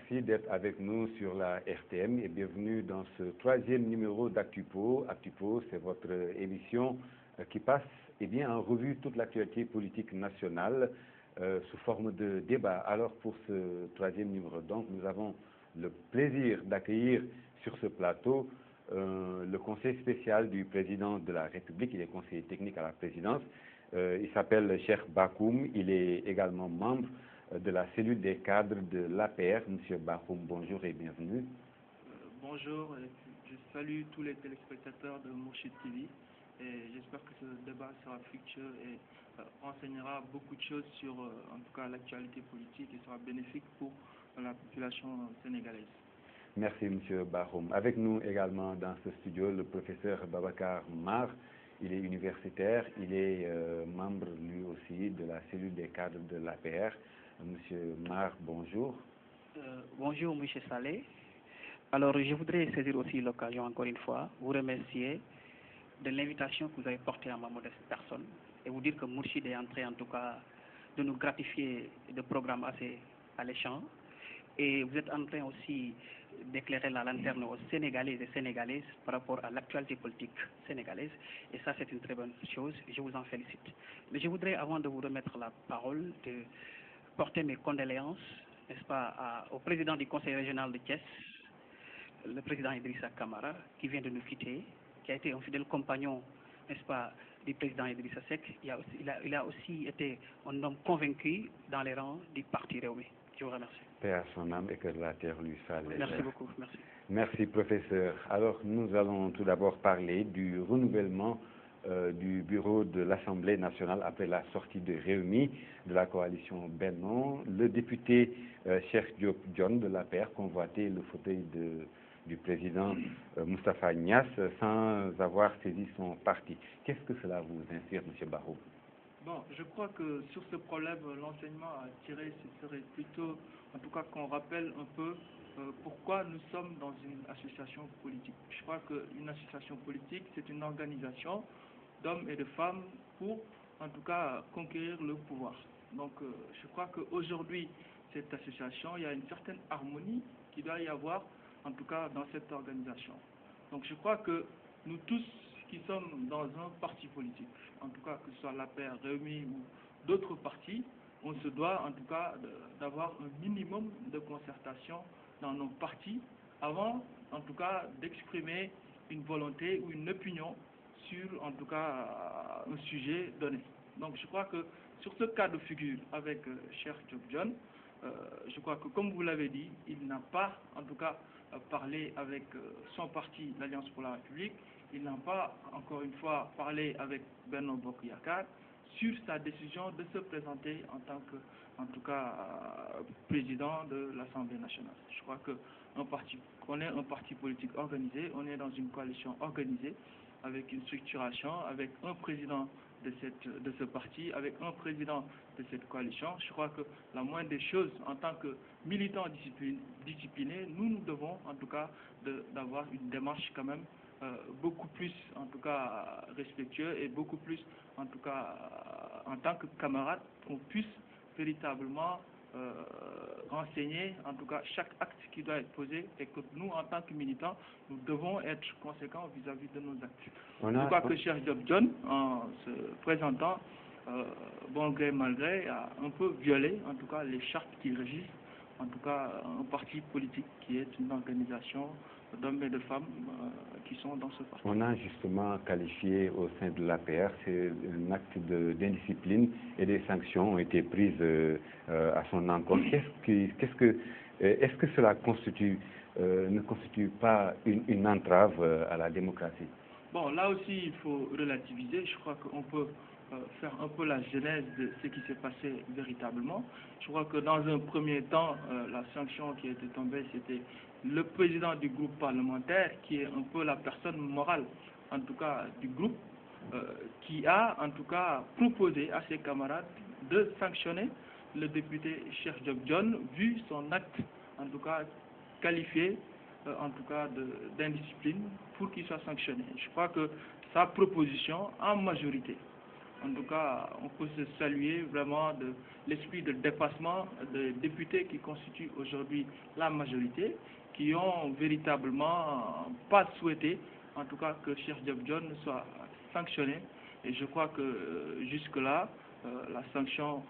merci d'être avec nous sur la RTM et bienvenue dans ce troisième numéro d'Actupo. Actupo, c'est votre émission qui passe en revue toute l'actualité politique nationale sous forme de débat. Alors pour ce troisième numéro, donc, nous avons le plaisir d'accueillir sur ce plateau le conseil spécial du président de la République. Il est conseiller technique à la présidence. Il s'appelle Cheikh Bakhoum. Il est également membre de la cellule des cadres de l'APR. Monsieur Bakhoum, bonjour et bienvenue. Bonjour, je salue tous les téléspectateurs de Mourchid TV et j'espère que ce débat sera fructueux et enseignera beaucoup de choses sur en tout cas l'actualité politique et sera bénéfique pour la population sénégalaise. Merci Monsieur Bakhoum. Avec nous également dans ce studio le professeur Babacar Mar. Il est universitaire, il est membre lui aussi de la cellule des cadres de l'APR. Monsieur Mar, bonjour. Bonjour Monsieur Saleh. Alors je voudrais saisir aussi l'occasion encore une fois, vous remercier de l'invitation que vous avez portée à ma modeste personne et vous dire que Mourchid est en train en tout cas de nous gratifier de programmes assez alléchants. Et vous êtes en train aussi d'éclairer la lanterne aux Sénégalais et Sénégalaises par rapport à l'actualité politique sénégalaise. Et ça, c'est une très bonne chose. Je vous en félicite. Mais je voudrais, avant de vous remettre la parole, de porter mes condoléances, n'est-ce pas, au président du conseil régional de Thiès, le président Idrissa Kamara, qui vient de nous quitter, qui a été un fidèle compagnon, n'est-ce pas, du président Idrissa Seck. Il a aussi été un homme convaincu dans les rangs du parti Rewmi. Je vous remercie. Paix à son âme et que la terre lui salue. Merci beaucoup. Merci. Merci, professeur. Alors, nous allons tout d'abord parler du renouvellement du bureau de l'Assemblée nationale après la sortie de Rewmi de la coalition Benno. Le député Cheikh Diop Dione de l'APR convoitait le fauteuil du président Moustapha Niasse sans avoir saisi son parti. Qu'est-ce que cela vous inspire, M. Barou? Bon, je crois que sur ce problème, l'enseignement à tirer, ce serait plutôt, en tout cas, qu'on rappelle un peu pourquoi nous sommes dans une association politique. Je crois qu'une association politique, c'est une organisation d'hommes et de femmes pour, en tout cas, conquérir le pouvoir. Donc, je crois qu'aujourd'hui, cette association, il y a une certaine harmonie qui doit y avoir, en tout cas, dans cette organisation. Donc, je crois que nous tous qui sommes dans un parti politique, en tout cas que ce soit l'APR, Rewmi ou d'autres partis, on se doit en tout cas d'avoir un minimum de concertation dans nos partis avant en tout cas d'exprimer une volonté ou une opinion sur en tout cas un sujet donné. Donc je crois que sur ce cas de figure avec Cheikh Diop Dione, je crois que comme vous l'avez dit, il n'a pas en tout cas parlé avec son parti, l'Alliance pour la République. Il n'a pas, encore une fois, parlé avec Benno Bokk Yakaar sur sa décision de se présenter en tant que, en tout cas, président de l'Assemblée nationale. Je crois qu'on est un parti politique organisé, on est dans une coalition organisée, avec une structuration, avec un président de ce parti, avec un président de cette coalition. Je crois que la moindre des choses, en tant que militants disciplinés, nous devons, en tout cas, d'avoir une démarche quand même beaucoup plus en tout cas respectueux et beaucoup plus en tout cas en tant que camarade qu'on puisse véritablement renseigner en tout cas chaque acte qui doit être posé et que nous en tant que militants nous devons être conséquents vis-à-vis de nos actes. Je crois que Cheikh Diop Dione en se présentant bon gré mal gré a un peu violé en tout cas les chartes qui régissent en tout cas un parti politique qui est une organisation d'hommes et de femmes qui sont dans ce parti. On a justement qualifié au sein de l'APR, c'est un acte d'indiscipline et des sanctions ont été prises à son encontre. Est-ce que cela ne constitue pas une entrave à la démocratie? Bon, là aussi, il faut relativiser. Je crois qu'on peut faire un peu la genèse de ce qui s'est passé véritablement. Je crois que dans un premier temps, la sanction qui était tombée, c'était le président du groupe parlementaire, qui est un peu la personne morale, en tout cas du groupe, qui a en tout cas proposé à ses camarades de sanctionner le député Cheikh Diop Dione, vu son acte, en tout cas qualifié, en tout cas d'indiscipline, pour qu'il soit sanctionné. Je crois que sa proposition, en majorité, En tout cas, on peut se saluer vraiment de l'esprit de dépassement des députés qui constituent aujourd'hui la majorité, qui ont véritablement pas souhaité, en tout cas, que Cheikh Diop John soit sanctionné. Et je crois que jusque-là, la sanction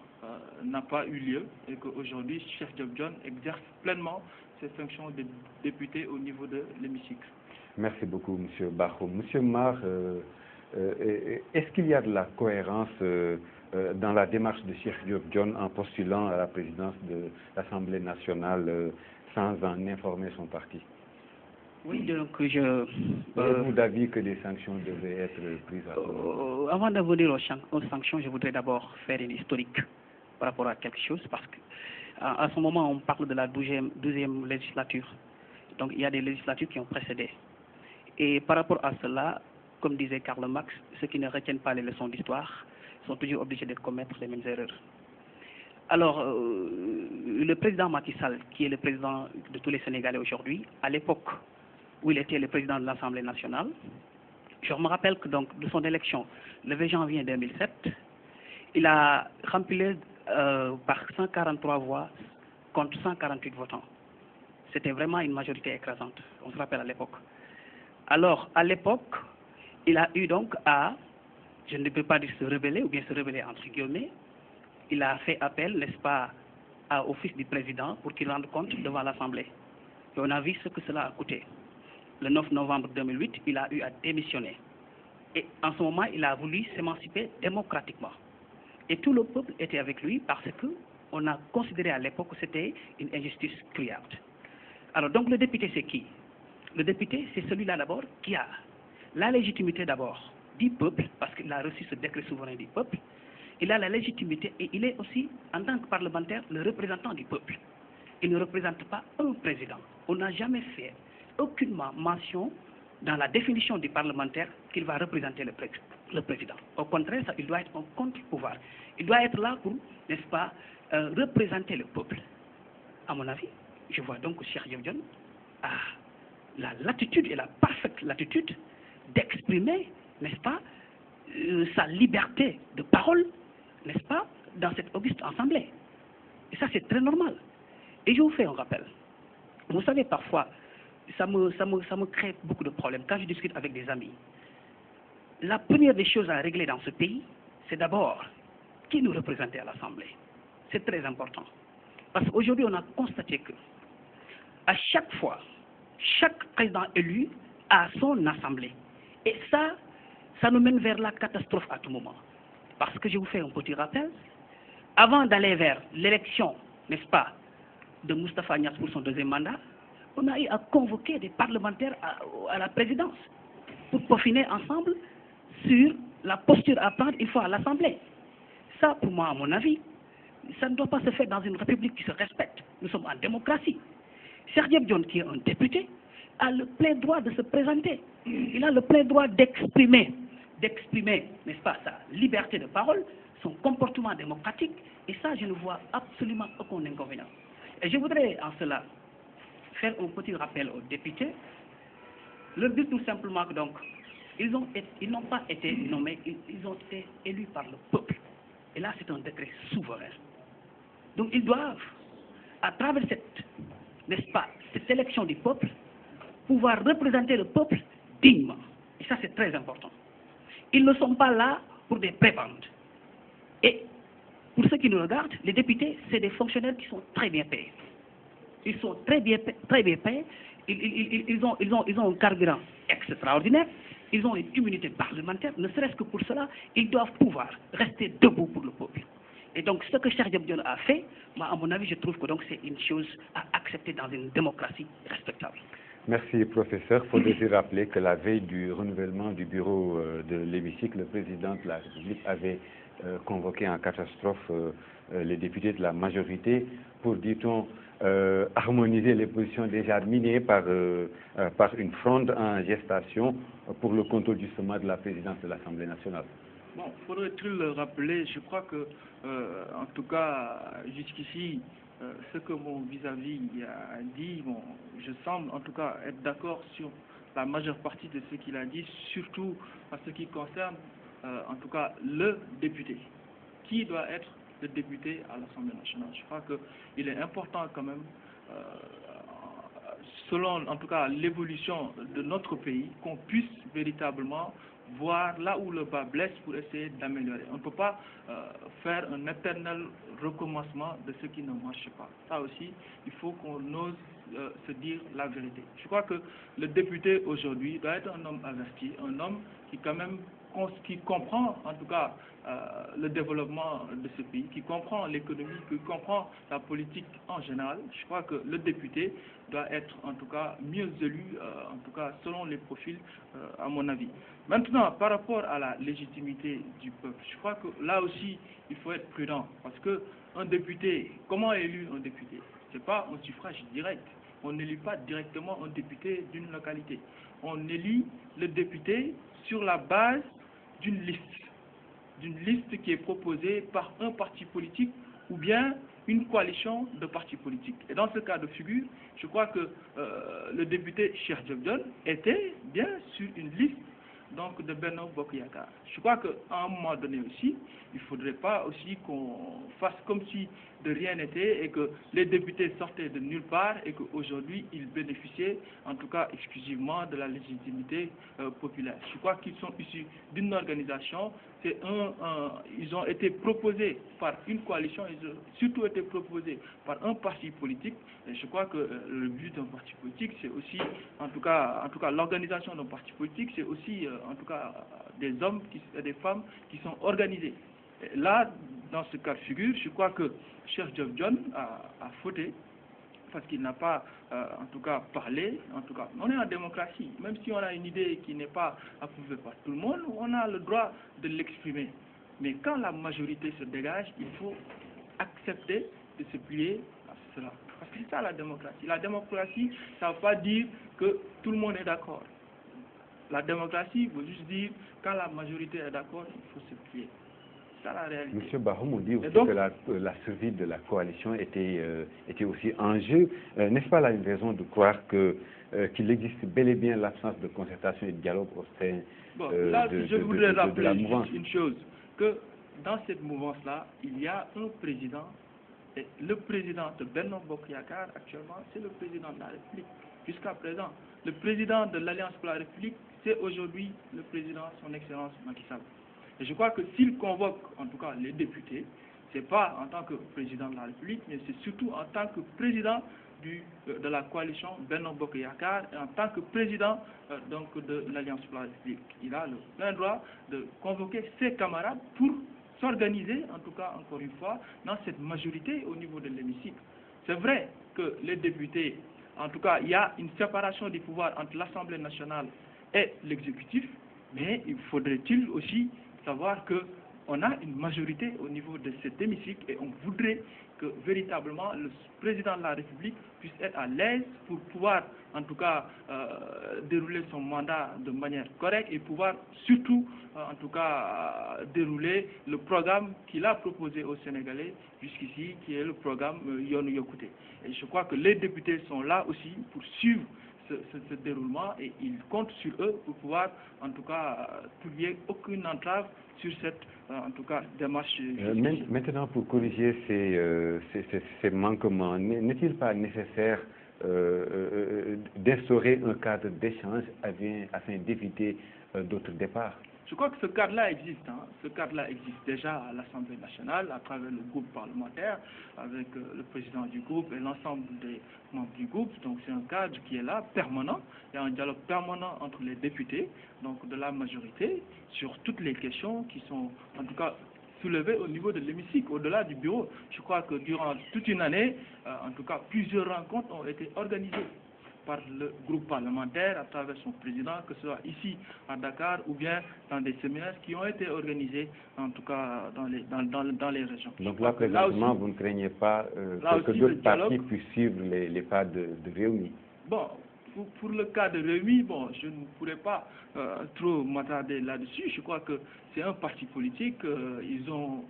n'a pas eu lieu et qu'aujourd'hui, Cheikh Diop John exerce pleinement ses fonctions de député au niveau de l'hémicycle. Merci beaucoup, M. Bakhoum. Monsieur Mar, est-ce qu'il y a de la cohérence dans la démarche de Cheikh Diop John en postulant à la présidence de l'Assemblée nationale sans en informer son parti? Oui, donc Êtes-vous d'avis que des sanctions devaient être prises à ce moment? Avant de venir aux sanctions, je voudrais d'abord faire une historique par rapport à quelque chose, parce qu'à ce moment, on parle de la 12e législature. Donc, il y a des législatures qui ont précédé. Et par rapport à cela, comme disait Karl Marx, ceux qui ne retiennent pas les leçons d'histoire sont toujours obligés de commettre les mêmes erreurs. Alors, le président Macky Sall, qui est le président de tous les Sénégalais aujourd'hui, à l'époque où il était le président de l'Assemblée nationale, je me rappelle que donc de son élection, le 20 janvier 2007, il a rempli par 143 voix contre 148 votants. C'était vraiment une majorité écrasante, on se rappelle à l'époque. Alors, à l'époque, il a eu donc à, je ne peux pas dire se rebeller, ou bien se rebeller entre guillemets, il a fait appel, n'est-ce pas, au fils du président pour qu'il rende compte devant l'Assemblée. Et on a vu ce que cela a coûté. Le 9 novembre 2008, il a eu à démissionner. Et en ce moment, il a voulu s'émanciper démocratiquement. Et tout le peuple était avec lui parce qu'on a considéré à l'époque que c'était une injustice criarde. Alors donc le député, c'est qui? Le député, c'est celui-là d'abord qui a la légitimité d'abord du peuple, parce qu'il a reçu ce décret souverain du peuple. Il a la légitimité et il est aussi, en tant que parlementaire, le représentant du peuple. Il ne représente pas un président. On n'a jamais fait aucunement mention dans la définition du parlementaire qu'il va représenter le président. Au contraire, ça, il doit être un contre-pouvoir. Il doit être là pour, n'est-ce pas, représenter le peuple. À mon avis, je vois donc que Cheikh Diop John a la latitude et la parfaite latitude d'exprimer, n'est-ce pas, sa liberté de parole, n'est-ce pas, dans cette auguste assemblée. Et ça, c'est très normal. Et je vous fais un rappel. Vous savez, parfois, ça me crée beaucoup de problèmes. Quand je discute avec des amis, la première des choses à régler dans ce pays, c'est d'abord qui nous représentait à l'Assemblée. C'est très important. Parce qu'aujourd'hui, on a constaté que, à chaque fois, chaque président élu a son assemblée. Et ça nous mène vers la catastrophe à tout moment. Parce que je vous fais un petit rappel. Avant d'aller vers l'élection, n'est-ce pas, de Moustapha Niasse pour son deuxième mandat, on a eu à convoquer des parlementaires à la présidence pour peaufiner ensemble sur la posture à prendre une fois à l'Assemblée. Ça, pour moi, à mon avis, ça ne doit pas se faire dans une république qui se respecte. Nous sommes en démocratie. Cheikh Diop John, qui est un député, a le plein droit de se présenter. Il a le plein droit d'exprimer, n'est-ce pas, sa liberté de parole, son comportement démocratique, et ça, je ne vois absolument aucun inconvénient. Et je voudrais, en cela, faire un petit rappel aux députés, leur dire tout simplement que donc, ils n'ont pas été nommés, ils ont été élus par le peuple. Et là, c'est un décret souverain. Donc, ils doivent, à travers cette, n'est-ce pas, cette élection du peuple, pouvoir représenter le peuple dignement. Et ça, c'est très important. Ils ne sont pas là pour des prébendes. Et pour ceux qui nous regardent, les députés, c'est des fonctionnaires qui sont très bien payés. Ils sont très bien payés. Ils ont un carburant extraordinaire. Ils ont une immunité parlementaire. Ne serait-ce que pour cela, ils doivent pouvoir rester debout pour le peuple. Et donc, ce que Cheikh Diop John a fait, moi, à mon avis, je trouve que c'est une chose à accepter dans une démocratie respectable. Merci, professeur. Il faudrait rappeler que la veille du renouvellement du bureau de l'hémicycle, le président de la République avait convoqué en catastrophe les députés de la majorité pour, dit-on, harmoniser les positions déjà minées par une fronde en gestation pour le contrôle justement de la présidence de l'Assemblée nationale. Bon, faudrait-il le rappeler, je crois que, en tout cas, jusqu'ici, ce que mon vis-à-vis a dit, bon, je semble en tout cas être d'accord sur la majeure partie de ce qu'il a dit, surtout en ce qui concerne en tout cas, le député. Qui doit être le député à l'Assemblée nationale? Je crois qu'il est important quand même, selon en tout cas l'évolution de notre pays, qu'on puisse véritablement voir là où le bas blesse pour essayer d'améliorer. On ne peut pas faire un éternel recommencement de ce qui ne marche pas. Ça aussi, il faut qu'on ose se dire la vérité. Je crois que le député aujourd'hui doit être un homme averti, un homme qui quand même qui comprend en tout cas le développement de ce pays, qui comprend l'économie, qui comprend la politique en général. Je crois que le député doit être en tout cas mieux élu, en tout cas selon les profils, à mon avis. Maintenant, par rapport à la légitimité du peuple, je crois que là aussi, il faut être prudent, parce que un député, comment élu un député? Ce n'est pas un suffrage direct. On n'élit pas directement un député d'une localité. On élit le député sur la base d'une liste qui est proposée par un parti politique ou bien une coalition de partis politiques. Et dans ce cas de figure, je crois que le député Cheikh Diop Dione était bien sur une liste donc de Benno Bokk Yakaar. Je crois qu'à un moment donné aussi, il ne faudrait pas aussi qu'on fasse comme si de rien n'était et que les députés sortaient de nulle part et qu'aujourd'hui ils bénéficiaient en tout cas exclusivement de la légitimité populaire. Je crois qu'ils sont issus d'une organisation, ils ont été proposés par une coalition, ils ont surtout été proposés par un parti politique. Et je crois que le but d'un parti politique, c'est aussi, en tout cas l'organisation d'un parti politique, c'est aussi en tout cas des hommes et des femmes qui sont organisés. Et là, dans ce cas de figure, je crois que Cheikh Diop Dione a fauté parce qu'il n'a pas, en tout cas, parlé. En tout cas, on est en démocratie. Même si on a une idée qui n'est pas approuvée par tout le monde, on a le droit de l'exprimer. Mais quand la majorité se dégage, il faut accepter de se plier à cela. Parce que c'est ça la démocratie. La démocratie, ça ne veut pas dire que tout le monde est d'accord. La démocratie veut juste dire quand la majorité est d'accord, il faut se plier. C'est ça la réalité. Monsieur Bahoum, on dit aussi donc, que la survie de la coalition était aussi en jeu. N'est-ce pas là une raison de croire qu'il existe bel et bien l'absence de concertation et de dialogue au sein je voudrais rappeler la mouvance? une chose, que dans cette mouvance-là, il y a un président, et le président de Benno Bokk Yakaar actuellement, c'est le président de la République. Jusqu'à présent, le président de l'Alliance pour la République, c'est aujourd'hui le président, son Excellence Macky Sall. Et je crois que s'il convoque en tout cas les députés, ce n'est pas en tant que président de la République, mais c'est surtout en tant que président de la coalition Benno Bokk Yakaar et en tant que président donc de l'Alliance pour la République. Il a le plein droit de convoquer ses camarades pour s'organiser, en tout cas encore une fois, dans cette majorité au niveau de l'hémicycle. C'est vrai que les députés, en tout cas, il y a une séparation des pouvoirs entre l'Assemblée nationale et l'exécutif, mais il faudrait-il aussi savoir qu'on a une majorité au niveau de cet hémicycle et on voudrait que véritablement le président de la République puisse être à l'aise pour pouvoir en tout cas dérouler son mandat de manière correcte et pouvoir surtout en tout cas dérouler le programme qu'il a proposé aux Sénégalais jusqu'ici, qui est le programme Yoonu Yokkute. Et je crois que les députés sont là aussi pour suivre ce déroulement et ils comptent sur eux pour pouvoir en tout cas qu'il n'y ait aucune entrave sur cette en tout cas démarche. Maintenant, pour corriger ces manquements, n'est-il pas nécessaire d'instaurer un cadre d'échange afin d'éviter d'autres départs? Je crois que ce cadre-là existe. Ce cadre-là existe déjà à l'Assemblée nationale, à travers le groupe parlementaire, avec le président du groupe et l'ensemble des membres du groupe. Donc c'est un cadre qui est là, permanent. Il y a un dialogue permanent entre les députés, donc de la majorité, sur toutes les questions qui sont, en tout cas, soulevées au niveau de l'hémicycle, au-delà du bureau. Je crois que durant toute une année, en tout cas, plusieurs rencontres ont été organisées par le groupe parlementaire à travers son président, que ce soit ici à Dakar ou bien dans des séminaires qui ont été organisés en tout cas dans les régions. Donc là, présentement, vous ne craignez pas que d'autres partis puissent suivre les pas de Rewmi? Bon, pour le cas de Rewmi, bon, je ne pourrais pas trop m'attarder là-dessus. Je crois que c'est un parti politique, ils ont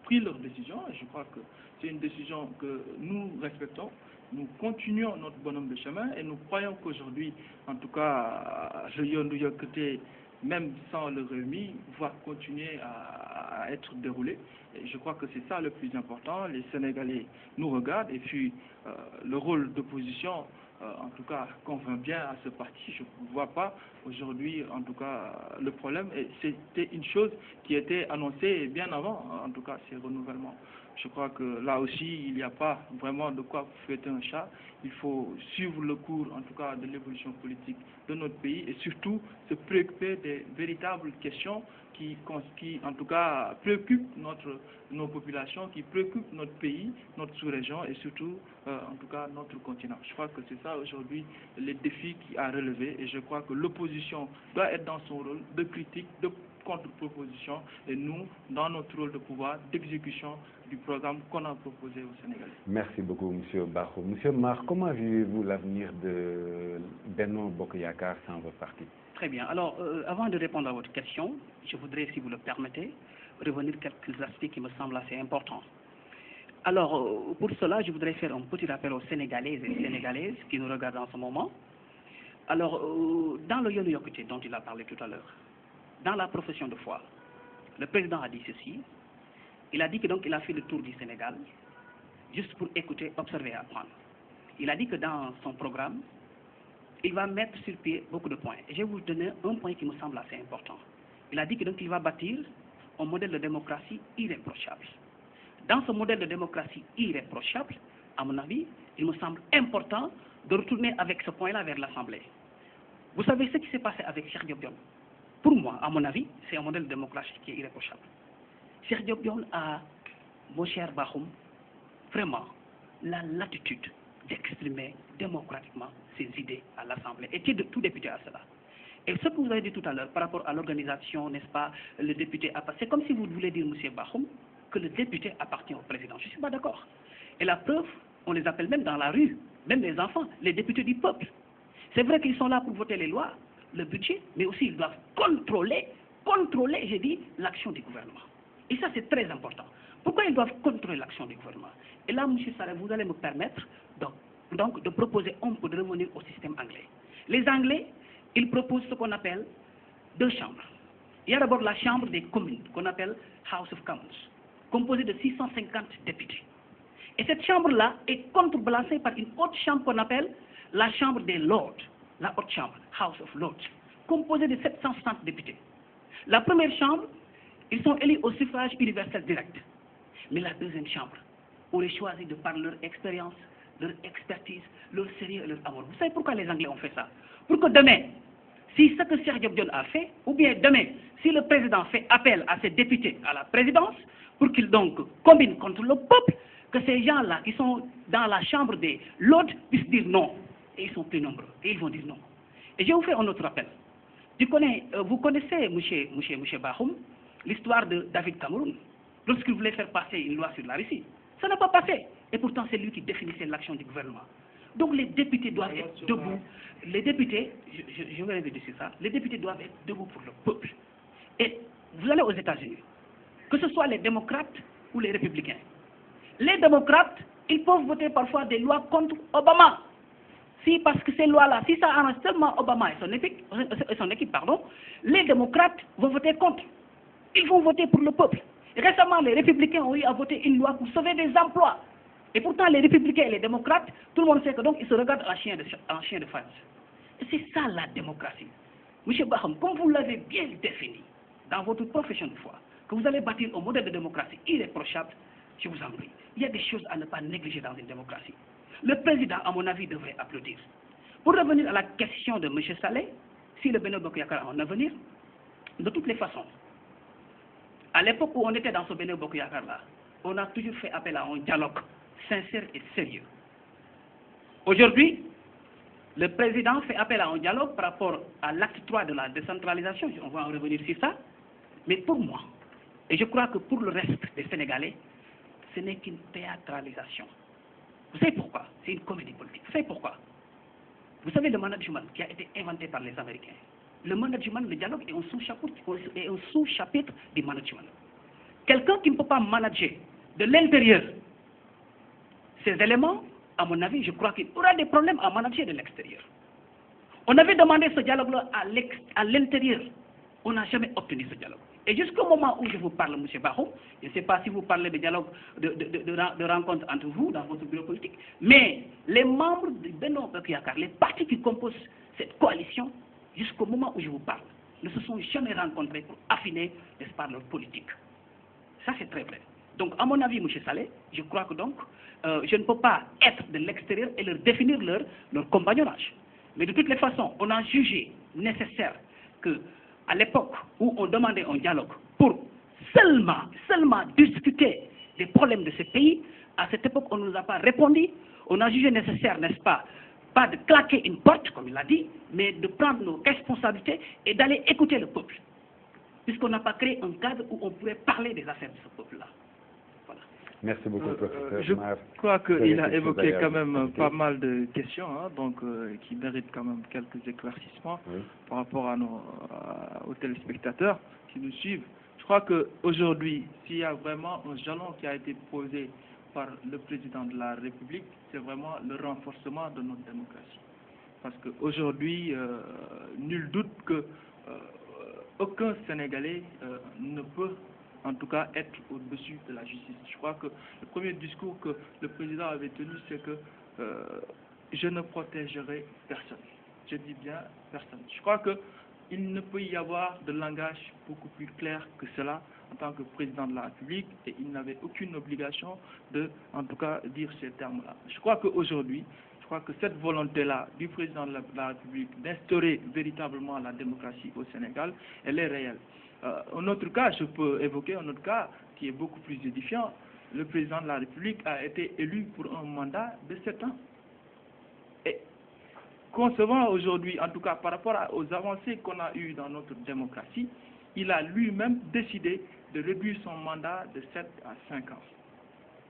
pris leur décision et je crois que c'est une décision que nous respectons. Nous continuons notre bonhomme de chemin et nous croyons qu'aujourd'hui, en tout cas, le Yoonu Yokkute même sans le remis, va continuer à être déroulé. Et je crois que c'est ça le plus important. Les Sénégalais nous regardent et puis le rôle d'opposition, en tout cas, convient bien à ce parti. Je ne vois pas aujourd'hui, en tout cas, le problème. Et c'était une chose qui était annoncée bien avant, en tout cas, ces renouvellements. Je crois que là aussi, il n'y a pas vraiment de quoi fouetter un chat. Il faut suivre le cours, en tout cas, de l'évolution politique de notre pays et surtout se préoccuper des véritables questions qui en tout cas, préoccupent nos populations, qui préoccupent notre pays, notre sous-région et surtout, en tout cas, notre continent. Je crois que c'est ça aujourd'hui les défis à relever et je crois que l'opposition doit être dans son rôle de critique, de contre-proposition et nous, dans notre rôle de pouvoir, d'exécution du programme qu'on a proposé aux Sénégalais. Merci beaucoup, M. Bakhoum. M. Mar, comment vivez-vous l'avenir de Benno Bokk Yakaar sans votre parti? Très bien. Alors, avant de répondre à votre question, je voudrais, si vous le permettez, revenir quelques aspects qui me semblent assez importants. Alors, pour cela, je voudrais faire un petit rappel aux Sénégalais et Sénégalaises qui nous regardent en ce moment. Alors, dans le Yoonu Yokkute dont il a parlé tout à l'heure, dans la profession de foi, le président a dit ceci. Il a dit que donc il a fait le tour du Sénégal juste pour écouter, observer et apprendre. Il a dit que dans son programme, il va mettre sur pied beaucoup de points. Et je vais vous donner un point qui me semble assez important. Il a dit que donc il va bâtir un modèle de démocratie irréprochable. Dans ce modèle de démocratie irréprochable, à mon avis, il me semble important de retourner avec ce point-là vers l'Assemblée. Vous savez ce qui s'est passé avec Cheikh Diop Dione? Pour moi, à mon avis, c'est un modèle de démocratie qui est irréprochable. Cheikh Diop Dione a, mon cher Bakhoum, vraiment la latitude d'exprimer démocratiquement ses idées à l'Assemblée. Et tout député à cela. Et ce que vous avez dit tout à l'heure par rapport à l'organisation, n'est-ce pas, le député appartient. C'est comme si vous voulez dire, M. Bakhoum, que le député appartient au président. Je ne suis pas d'accord. Et la preuve, on les appelle même dans la rue, même les enfants, les députés du peuple. C'est vrai qu'ils sont là pour voter les lois, le budget, mais aussi ils doivent contrôler, j'ai dit, l'action du gouvernement. Et ça, c'est très important. Pourquoi ils doivent contrôler l'action du gouvernement? Et là, M. Saleh, vous allez me permettre donc de proposer un peu de revenir au système anglais. Les Anglais, ils proposent ce qu'on appelle 2 chambres. Il y a d'abord la chambre des communes, qu'on appelle House of Commons, composée de 650 députés. Et cette chambre-là est contrebalancée par une autre chambre qu'on appelle la chambre des Lords, la haute chambre, House of Lords, composée de 760 députés. La première chambre, ils sont élus au suffrage universel direct. Mais la deuxième chambre aurait choisi de par leur expérience, leur expertise, leur sérieux et leur amour. Vous savez pourquoi les Anglais ont fait ça? Pour que demain, si ce que Cheikh Diop Dione a fait, ou bien demain, si le président fait appel à ses députés à la présidence, pour qu'ils donc combinent contre le peuple, que ces gens-là qui sont dans la chambre des Lords puissent dire non. Et ils sont plus nombreux. Et ils vont dire non. Et je vais vous faire un autre rappel. Vous connaissez, M. Bakhoum, l'histoire de David Cameron, lorsqu'il voulait faire passer une loi sur la Russie. Ça n'a pas passé. Et pourtant, c'est lui qui définissait l'action du gouvernement. Donc les députés doivent être debout. Les députés, je vais dire ça, les députés doivent être debout pour le peuple. Et vous allez aux États-Unis, que ce soit les démocrates ou les républicains. Les démocrates, ils peuvent voter parfois des lois contre Obama. Si, parce que ces lois-là, si ça arrange seulement Obama et son équipe, les démocrates vont voter contre. Ils vont voter pour le peuple. Récemment, les républicains ont eu à voter une loi pour sauver des emplois. Et pourtant, les républicains et les démocrates, tout le monde sait que donc ils se regardent en chien de face. Et c'est ça la démocratie. M. Bakhoum, comme vous l'avez bien défini dans votre profession de foi, que vous allez bâtir un modèle de démocratie irréprochable, je vous en prie. Il y a des choses à ne pas négliger dans une démocratie. Le président, à mon avis, devrait applaudir. Pour revenir à la question de M. Saleh, si le Benno Bokk Yakaar a un avenir, de toutes les façons, à l'époque où on était dans ce Benno Bokk Yakaar-là, on a toujours fait appel à un dialogue sincère et sérieux. Aujourd'hui, le président fait appel à un dialogue par rapport à l'acte 3 de la décentralisation, on va en revenir sur ça, mais pour moi, et je crois que pour le reste des Sénégalais, ce n'est qu'une théâtralisation. Vous savez pourquoi? C'est une comédie politique. Vous savez pourquoi? Vous savez le management qui a été inventé par les Américains. Le management, le dialogue est un sous-chapitre du management. Quelqu'un qui ne peut pas manager de l'intérieur ces éléments, à mon avis, je crois qu'il aura des problèmes à manager de l'extérieur. On avait demandé ce dialogue-là à l'intérieur. on n'a jamais obtenu ce dialogue. Et jusqu'au moment où je vous parle, M. Barrow, je ne sais pas si vous parlez de dialogue, de rencontre entre vous dans votre bureau politique, mais les membres de Benno Bokk Yakaar, les partis qui composent cette coalition, jusqu'au moment où je vous parle, ne se sont jamais rencontrés pour affiner, n'est-ce pas, leur politique. Ça, c'est très vrai. Donc, à mon avis, M. Saleh, je crois que donc, je ne peux pas être de l'extérieur et leur définir leur compagnonnage. Mais de toutes les façons, on a jugé nécessaire que, à l'époque où on demandait un dialogue pour seulement discuter des problèmes de ce pays, à cette époque, on ne nous a pas répondu. On a jugé nécessaire, n'est-ce pas, pas de claquer une porte, comme il l'a dit, mais de prendre nos responsabilités et d'aller écouter le peuple. Puisqu'on n'a pas créé un cadre où on pourrait parler des affaires de ce peuple-là. Voilà. Merci beaucoup, professeur. Je crois qu'il a évoqué quand même pas mal de questions, hein, donc qui méritent quand même quelques éclaircissements par rapport aux téléspectateurs qui nous suivent. Je crois qu'aujourd'hui, s'il y a vraiment un jalon qui a été posé par le président de la République, c'est vraiment le renforcement de notre démocratie. Parce qu'aujourd'hui, nul doute que aucun Sénégalais ne peut en tout cas être au-dessus de la justice. Je crois que le premier discours que le président avait tenu, c'est que je ne protégerai personne. Je dis bien personne. Je crois qu'il ne peut y avoir de langage beaucoup plus clair que cela en tant que président de la République, et il n'avait aucune obligation de, en tout cas, dire ces termes-là. Je crois qu'aujourd'hui, cette volonté-là du président de la République d'instaurer véritablement la démocratie au Sénégal, elle est réelle. Un autre cas, je peux évoquer un autre cas qui est beaucoup plus édifiant. Le président de la République a été élu pour un mandat de 7 ans. Et concevant aujourd'hui, en tout cas par rapport aux avancées qu'on a eues dans notre démocratie, il a lui-même décidé de réduire son mandat de 7 à 5 ans.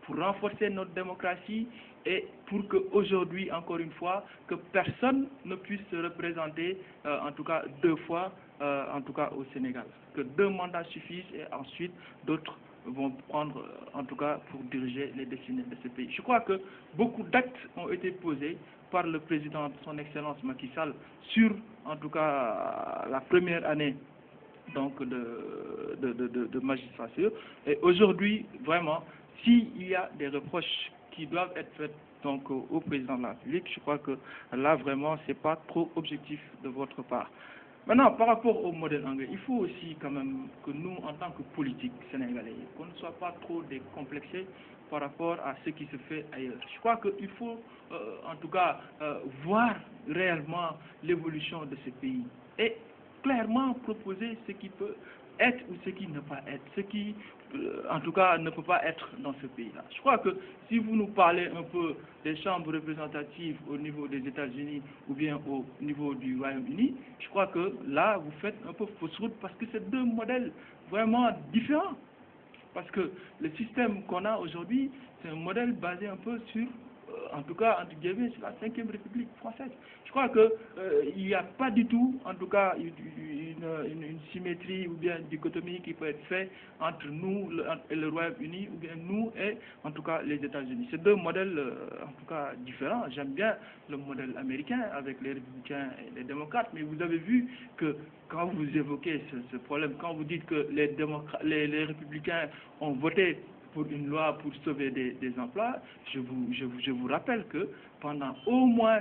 Pour renforcer notre démocratie et pour qu'aujourd'hui, encore une fois, que personne ne puisse se représenter, en tout cas 2 fois, en tout cas au Sénégal. Que 2 mandats suffisent et ensuite d'autres vont prendre, en tout cas, pour diriger les destinées de ce pays. Je crois que beaucoup d'actes ont été posés par le président de son Excellence Macky Sall sur, en tout cas, la première année donc de magistrature. Et aujourd'hui, vraiment, s'il y a des reproches qui doivent être faits donc au président de la République, je crois que là, vraiment, c'est pas trop objectif de votre part. Maintenant, par rapport au modèle anglais, il faut aussi quand même que nous, en tant que politiques sénégalais, qu'on ne soit pas trop décomplexés par rapport à ce qui se fait ailleurs. Je crois qu'il faut, en tout cas, voir réellement l'évolution de ce pays et clairement proposer ce qui peut être ou ce qui ne peut pas être, ce qui, en tout cas, ne peut pas être dans ce pays-là. Je crois que si vous nous parlez un peu des chambres représentatives au niveau des États-Unis ou bien au niveau du Royaume-Uni, je crois que là, vous faites un peu fausse route parce que c'est 2 modèles vraiment différents. Parce que le système qu'on a aujourd'hui, c'est un modèle basé un peu sur, en tout cas, entre guillemets, sur la 5e République française. Je crois qu'il n'y a pas du tout, en tout cas, une symétrie ou bien une dichotomie qui peut être faite entre nous et le Royaume-Uni ou bien nous et, en tout cas, les États-Unis. C'est 2 modèles, en tout cas, différents. J'aime bien le modèle américain avec les républicains et les démocrates, mais vous avez vu que quand vous évoquez ce problème, quand vous dites que les républicains ont voté pour une loi pour sauver des emplois, je vous rappelle que pendant au moins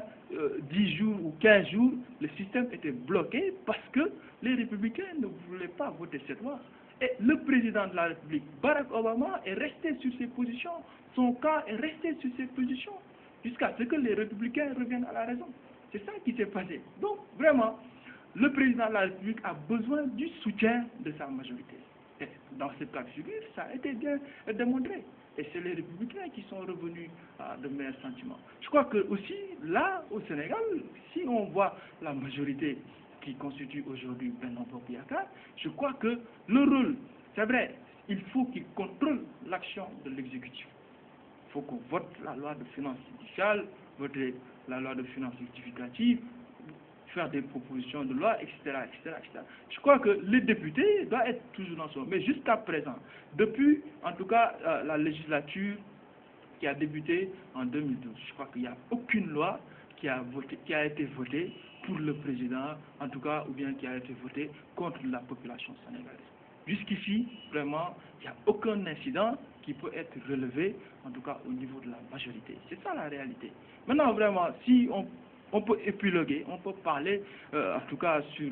10 jours ou 15 jours, le système était bloqué parce que les républicains ne voulaient pas voter cette loi. Et le président de la République, Barack Obama, est resté sur ses positions. Son camp est resté sur ses positions jusqu'à ce que les républicains reviennent à la raison. C'est ça qui s'est passé. Donc, vraiment, le président de la République a besoin du soutien de sa majorité. Et dans ce cas de figure, ça a été bien démontré. Et c'est les républicains qui sont revenus à de meilleurs sentiments. Je crois que aussi, là, au Sénégal, si on voit la majorité qui constitue aujourd'hui Benno Bokk Yakaar, je crois que le rôle, c'est vrai, il faut qu'il contrôle l'action de l'exécutif. Il faut qu'on vote la loi de finances initiale, voter la loi de finances rectificative, faire des propositions de loi, etc., etc., etc. Je crois que les députés doivent être toujours dans son... Mais jusqu'à présent, depuis, en tout cas, la législature qui a débuté en 2012, je crois qu'il n'y a aucune loi qui a été votée pour le président, en tout cas, ou bien qui a été voté contre la population sénégalaise. Jusqu'ici, vraiment, il n'y a aucun incident qui peut être relevé, en tout cas au niveau de la majorité. C'est ça la réalité. Maintenant, vraiment, si on peut épiloguer, on peut parler, en tout cas, sur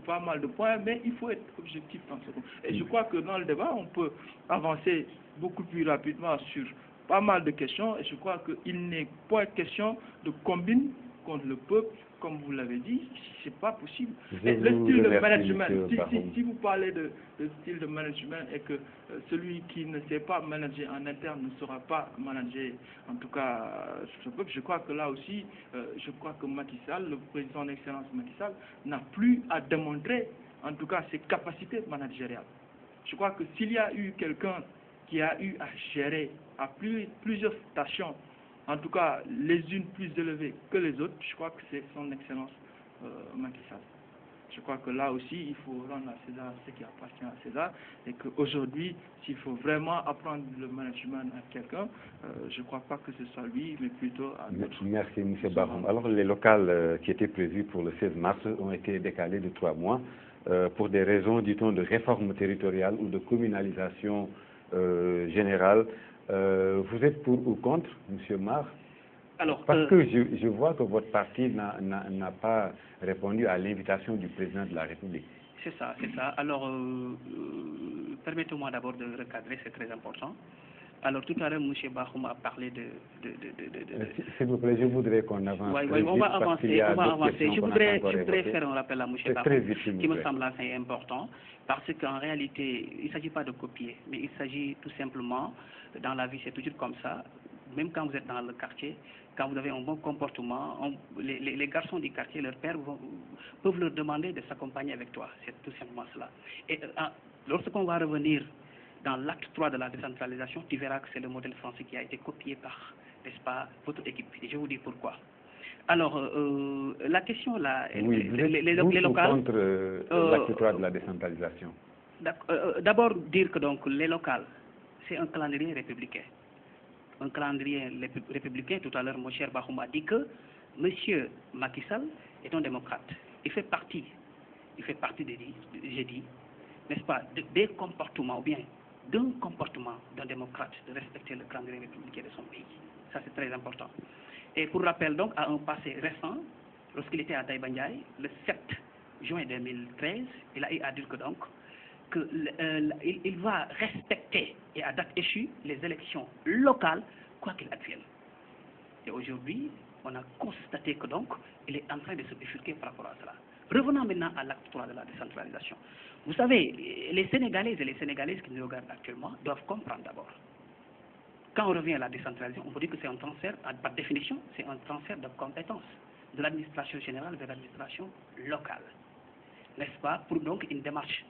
pas mal de points, mais il faut être objectif dans ce point. Et je crois que dans le débat, on peut avancer beaucoup plus rapidement sur pas mal de questions, et je crois qu'il n'est pas question de combine contre le peuple, comme vous l'avez dit, c'est pas possible. Et le style de management, si vous parlez de style de management et que celui qui ne sait pas manager en interne ne saura pas manager, en tout cas, ce peuple, je crois que là aussi, je crois que Macky Sall, le président d'excellence Macky Sall, n'a plus à démontrer, en tout cas, ses capacités managériales. Je crois que s'il y a eu quelqu'un qui a eu à gérer à plusieurs stations, en tout cas les unes plus élevées que les autres, je crois que c'est son excellence Macky Sall. Je crois que là aussi, il faut rendre à César ce qui appartient à César, et qu'aujourd'hui, s'il faut vraiment apprendre le management à quelqu'un, je ne crois pas que ce soit lui, mais plutôt à d'autres. Merci, M. Bahoum. Alors, les locales qui étaient prévues pour le 16 mars ont été décalées de 3 mois pour des raisons, dit-on, de réforme territoriale ou de communalisation générale. Vous êtes pour ou contre, M. Mar? Alors, parce que je vois que votre parti n'a pas répondu à l'invitation du président de la République. C'est ça, c'est ça. Alors, permettez-moi d'abord de recadrer, c'est très important. Alors, tout à l'heure, M. Bahoum a parlé de... S'il vous plaît, je voudrais qu'on avance. Oui, on va avancer, Je voudrais faire un rappel à M. Bahoum, qui me semble assez important, parce qu'en réalité, il ne s'agit pas de copier, mais il s'agit tout simplement, dans la vie, c'est toujours comme ça, même quand vous êtes dans le quartier, quand vous avez un bon comportement, les garçons du quartier, leurs pères peuvent leur demander de s'accompagner avec toi. C'est tout simplement cela. Et lorsqu'on va revenir dans l'acte 3 de la décentralisation, tu verras que c'est le modèle français qui a été copié par, n'est-ce pas, votre équipe. Et je vous dis pourquoi. Alors, la question là, oui, les locales... contre l'acte 3 de la décentralisation. D'abord, dire que donc les locales, c'est un calendrier républicain. Un calendrier républicain. Tout à l'heure, mon cher Bahoum a dit que M. Macky Sall est un démocrate. Il fait partie j'ai dit, n'est-ce pas, des comportements, ou bien d'un comportement d'un démocrate de respecter le calendrier républicain de son pays. Ça, c'est très important. Et pour rappel, donc, à un passé récent, lorsqu'il était à Taïba Ndiaye, le 7 juin 2013, il a eu à dire que donc, il va respecter, et à date échue, les élections locales, quoi qu'il advienne. Et aujourd'hui, on a constaté que donc, il est en train de se bifurquer par rapport à cela. Revenons maintenant à l'acte 3 de la décentralisation. Vous savez, les Sénégalaises et les Sénégalaises qui nous regardent actuellement doivent comprendre d'abord. Quand on revient à la décentralisation, on peut dire que c'est un transfert, par définition, c'est un transfert de compétences de l'administration générale vers l'administration locale. N'est-ce pas? Pour donc une démarche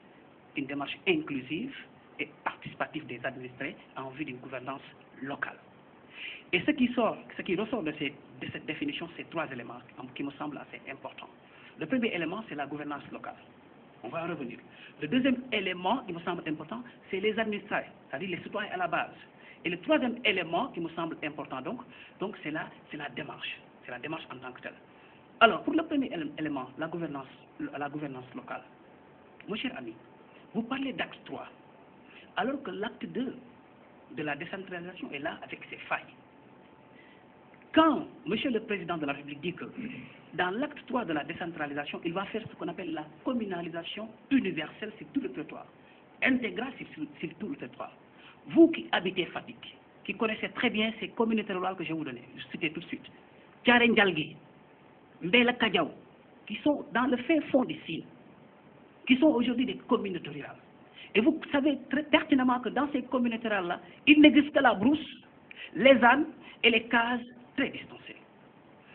inclusive et participative des administrés en vue d'une gouvernance locale. Et ce qui ressort de cette définition, c'est 3 éléments qui me semblent assez importants. Le premier élément, c'est la gouvernance locale. On va en revenir. Le deuxième élément qui me semble important, c'est les administrés, c'est-à-dire les citoyens à la base. Et le troisième élément qui me semble important, donc c'est la démarche. C'est la démarche en tant que telle. Alors, pour le premier élément, la gouvernance locale, mon cher ami, vous parlez d'acte 3, alors que l'acte 2 de la décentralisation est là avec ses failles. Quand M. le Président de la République dit que dans l'acte 3 de la décentralisation, il va faire ce qu'on appelle la communalisation universelle sur tout le territoire, intégrale sur tout le territoire. Vous qui habitez Fatick, qui connaissez très bien ces communautés rurales que je vais vous donner, je cite tout de suite, Thiaré Ndialgui, Mbela Kadiaw, qui sont dans le fin fond des Sines, qui sont aujourd'hui des communautés rurales. Et vous savez très pertinemment que dans ces communautés rurales-là, il n'existe que la brousse, les ânes et les cases très distancées.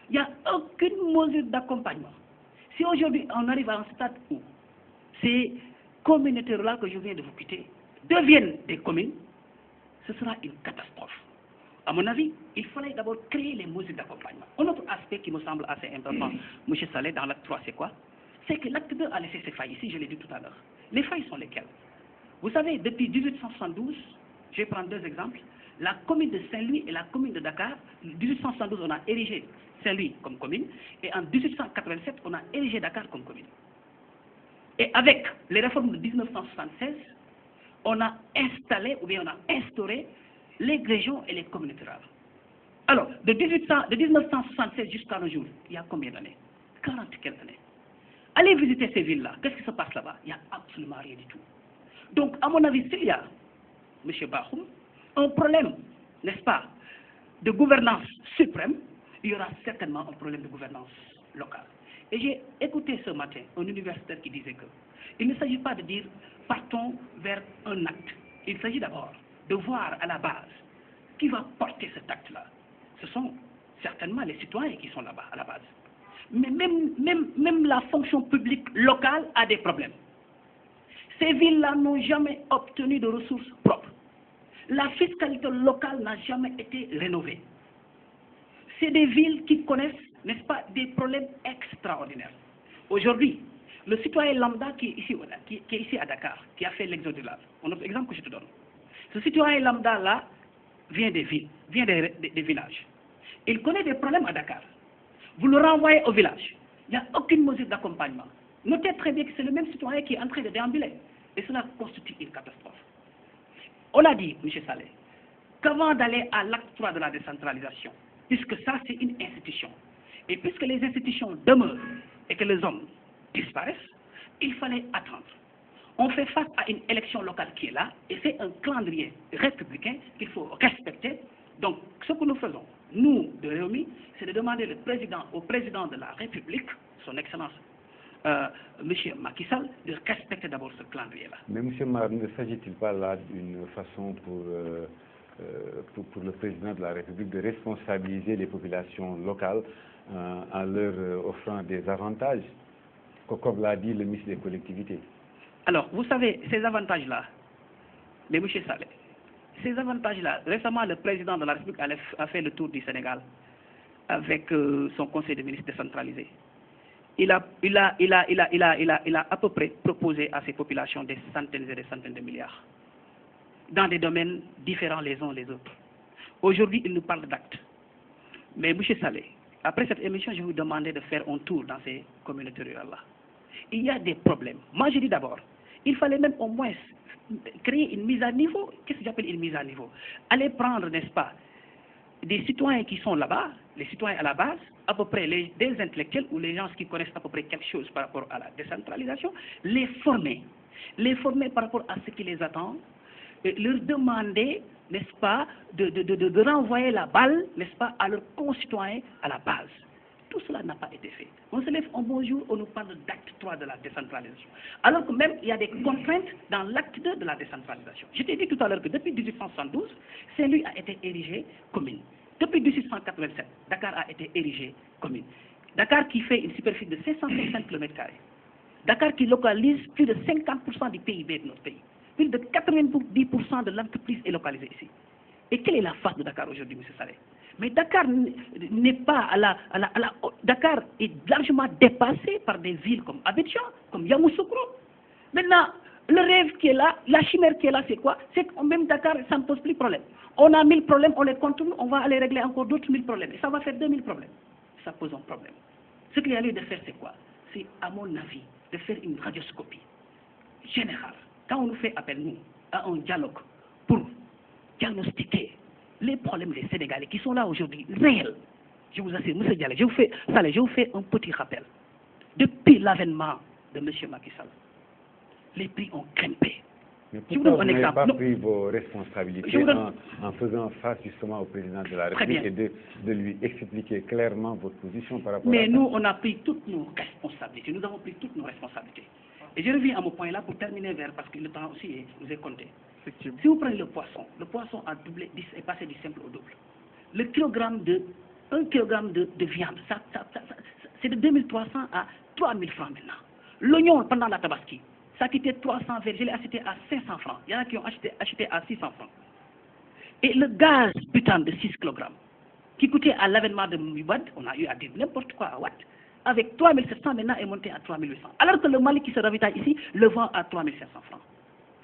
Il n'y a aucune mesure d'accompagnement. Si aujourd'hui on arrive à un stade où ces communautés rurales que je viens de vous quitter deviennent des communes, ce sera une catastrophe. À mon avis, il fallait d'abord créer les mesures d'accompagnement. Un autre aspect qui me semble assez important, M. Saleh, dans l'acte 3, c'est quoi? C'est que l'acte 2 a laissé ses failles. Ici, je l'ai dit tout à l'heure. Les failles sont lesquelles? Vous savez, depuis 1872, je vais prendre 2 exemples, la commune de Saint-Louis et la commune de Dakar, en 1872, on a érigé Saint-Louis comme commune, et en 1887, on a érigé Dakar comme commune. Et avec les réformes de 1976, on a installé, ou bien on a instauré les régions et les communautés rurales. Alors, de 1976 jusqu'à nos jours, il y a combien d'années? 40 quelques années. Allez visiter ces villes-là, qu'est-ce qui se passe là-bas? Il n'y a absolument rien du tout. Donc, à mon avis, s'il y a, M. Bahoum, un problème, n'est-ce pas, de gouvernance suprême, il y aura certainement un problème de gouvernance locale. Et j'ai écouté ce matin un universitaire qui disait que il ne s'agit pas de dire partons vers un acte. Il s'agit d'abord de voir à la base qui va porter cet acte-là. Ce sont certainement les citoyens qui sont là-bas à la base. Mais même la fonction publique locale a des problèmes. Ces villes-là n'ont jamais obtenu de ressources propres. La fiscalité locale n'a jamais été rénovée. C'est des villes qui connaissent, n'est-ce pas, des problèmes extraordinaires. Aujourd'hui, le citoyen lambda qui est ici à Dakar, qui a fait l'exode là, un autre exemple que je te donne. Ce citoyen lambda-là vient des villes, vient des villages. Il connaît des problèmes à Dakar. Vous le renvoyez au village. Il n'y a aucune mesure d'accompagnement. Notez très bien que c'est le même citoyen qui est en train de déambuler. Et cela constitue une catastrophe. On a dit, M. Saleh, qu'avant d'aller à l'acte 3 de la décentralisation, puisque ça c'est une institution, et puisque les institutions demeurent et que les hommes disparaissent, il fallait attendre. On fait face à une élection locale qui est là, et c'est un calendrier républicain qu'il faut respecter. Donc, ce que nous faisons, nous, de Réumi, c'est de demander au président de la République, son Excellence, M. Macky Sall, de respecter d'abord ce calendrier-là. Mais M. Mar, ne s'agit-il pas là d'une façon pour le président de la République de responsabiliser les populations locales en leur offrant des avantages, comme l'a dit le ministre des collectivités? Alors, vous savez, ces avantages-là, mais M. Saleh, ces avantages-là, récemment, le président de la République a fait le tour du Sénégal avec son conseil de ministres décentralisé. Il a à peu près proposé à ces populations des centaines et des centaines de milliards, dans des domaines différents les uns les autres. Aujourd'hui, il nous parle d'actes. Mais M. Saleh, après cette émission, je vais vous demander de faire un tour dans ces communautés rurales-là. Il y a des problèmes. Moi, je dis d'abord, il fallait même au moins créer une mise à niveau. Qu'est-ce que j'appelle une mise à niveau? Aller prendre, n'est-ce pas, des citoyens qui sont là-bas, les citoyens à la base, à peu près des intellectuels ou les gens qui connaissent à peu près quelque chose par rapport à la décentralisation, les former par rapport à ce qui les attend, et leur demander, n'est-ce pas, de renvoyer la balle, n'est-ce pas, à leurs concitoyens à la base. Tout cela n'a pas été fait. On se lève un bon jour, on nous parle d'acte 3 de la décentralisation. Alors que même, il y a des contraintes dans l'acte 2 de la décentralisation. Je t'ai dit tout à l'heure que depuis 1872, Saint-Louis a été érigé commune. Depuis 1887, Dakar a été érigé commune. Dakar qui fait une superficie de 550 km². Dakar qui localise plus de 50% du PIB de notre pays. Plus de 90% de l'entreprise est localisée ici. Et quelle est la face de Dakar aujourd'hui, M. Saleh? Mais Dakar n'est pas Dakar est largement dépassé par des villes comme Abidjan, comme Yamoussoukro. Maintenant, le rêve qui est là, la chimère qui est là, c'est quoi? C'est que même Dakar, ça ne pose plus de problème. On a 1000 problèmes, on les contourne, on va aller régler encore d'autres 1000 problèmes. Et ça va faire 2000 problèmes. Ça pose un problème. Ce qu'il y a lieu de faire, c'est quoi? C'est, à mon avis, de faire une radioscopie générale. Quand on nous fait appel, nous, à un dialogue pour diagnostiquer les problèmes des Sénégalais qui sont là aujourd'hui, réels. Je vous assure, M. Diallo, je vous fais un petit rappel. Depuis l'avènement de M. Macky Sall, les prix ont grimpé. Mais pourquoi vous n'avez pas pris vos responsabilités en faisant face justement au président de la République et de lui expliquer clairement votre position par rapport à ça? Mais nous, on a pris toutes nos responsabilités. Nous avons pris toutes nos responsabilités. Et je reviens à mon point là pour terminer parce que le temps aussi nous est compté. Si vous prenez le poisson a doublé, est passé du simple au double. Le kilogramme un kilogramme de viande, c'est de 2300 à 3000 francs maintenant. L'oignon pendant la tabaski, ça quittait 300 verres, je l'ai acheté à 500 francs. Il y en a qui ont acheté à 600 francs. Et le gaz butane de 6 kg, qui coûtait à l'avènement de Mouibad, on a eu à dire n'importe quoi à Watt, avec 3700 maintenant est monté à 3800. Alors que le Mali qui se ravitaille ici le vend à 3500 francs.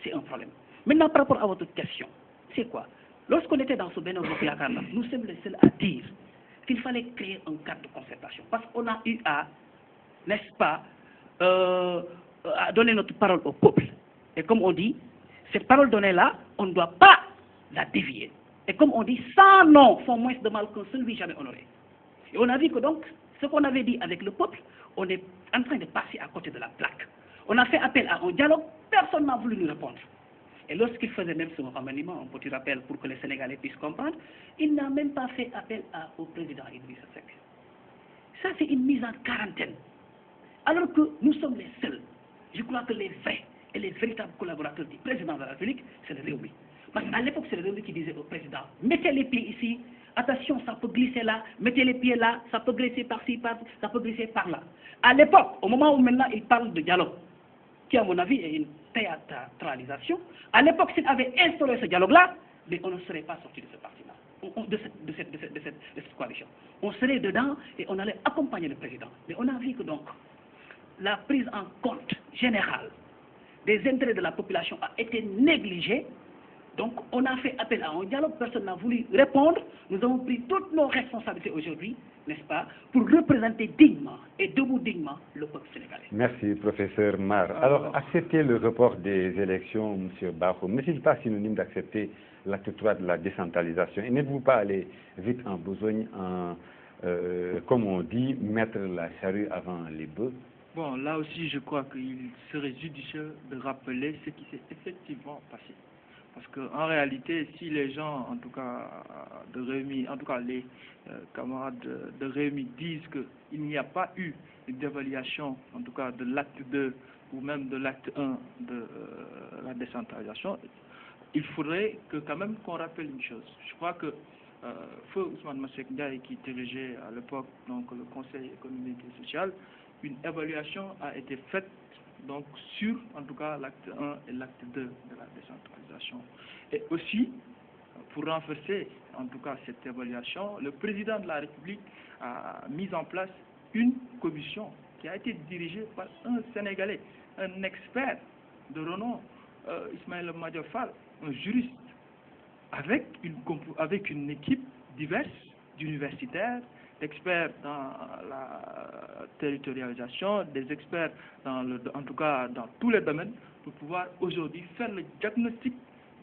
C'est un problème. Maintenant, par rapport à votre question, c'est quoi? Lorsqu'on était dans ce Benno Bokk Yaakaar, nous sommes les seuls à dire qu'il fallait créer un cadre de concertation. Parce qu'on a eu à, n'est-ce pas, à donner notre parole au peuple. Et comme on dit, cette parole donnée-là, on ne doit pas la dévier. Et comme on dit, 100 noms font moins de mal qu'un seul oui jamais honoré. Et on a vu que donc, ce qu'on avait dit avec le peuple, on est en train de passer à côté de la plaque. On a fait appel à un dialogue, personne n'a voulu nous répondre. Et lorsqu'il faisait même son remaniement, un petit rappel pour que les Sénégalais puissent comprendre, il n'a même pas fait appel au président Idrissa Seck. Ça, c'est une mise en quarantaine. Alors que nous sommes les seuls. Je crois que les vrais et les véritables collaborateurs du président de la République, c'est le Rewmi. Parce qu'à l'époque, c'est le Rewmi qui disait au président, mettez les pieds ici, attention, ça peut glisser là, mettez les pieds là, ça peut glisser par-ci, ça peut glisser par là. À l'époque, au moment où maintenant il parle de dialogue, qui à mon avis est une théâtralisation, à l'époque, s'il avait instauré ce dialogue-là, mais on ne serait pas sorti de ce parti-là, de cette coalition. On serait dedans et on allait accompagner le président. Mais on a vu que donc, la prise en compte générale des intérêts de la population a été négligée. Donc, on a fait appel à un dialogue, personne n'a voulu répondre. Nous avons pris toutes nos responsabilités aujourd'hui, n'est-ce pas, pour représenter dignement et debout dignement le peuple sénégalais. Merci, professeur Mar. Alors, accepter le report des élections, M. Bakhoum, n'est-il pas synonyme d'accepter l'acte 3 de la décentralisation? Et n'êtes-vous pas allé vite en besogne, comme on dit, mettre la charrue avant les bœufs? Bon, là aussi, je crois qu'il serait judicieux de rappeler ce qui s'est effectivement passé. Parce qu'en réalité, si les gens, en tout cas de Rewmi, en tout cas les camarades de Rewmi disent qu'il n'y a pas eu d'évaluation, en tout cas de l'acte 2 ou même de l'acte 1 de la décentralisation, il faudrait que quand même qu'on rappelle une chose. Je crois que Feu Ousmane Masseck Ndiaye, qui dirigeait à l'époque donc le Conseil économique et social, une évaluation a été faite donc sur en tout cas l'acte 1 et l'acte 2 de la décentralisation. Et aussi, pour renforcer en tout cas cette évaluation, le président de la République a mis en place une commission qui a été dirigée par un Sénégalais, un expert de renom, Ismaïla Madior Fall, un juriste, avec une équipe diverse d'universitaires, d'experts dans la territorialisation, des experts en tout cas dans tous les domaines, pour pouvoir aujourd'hui faire le diagnostic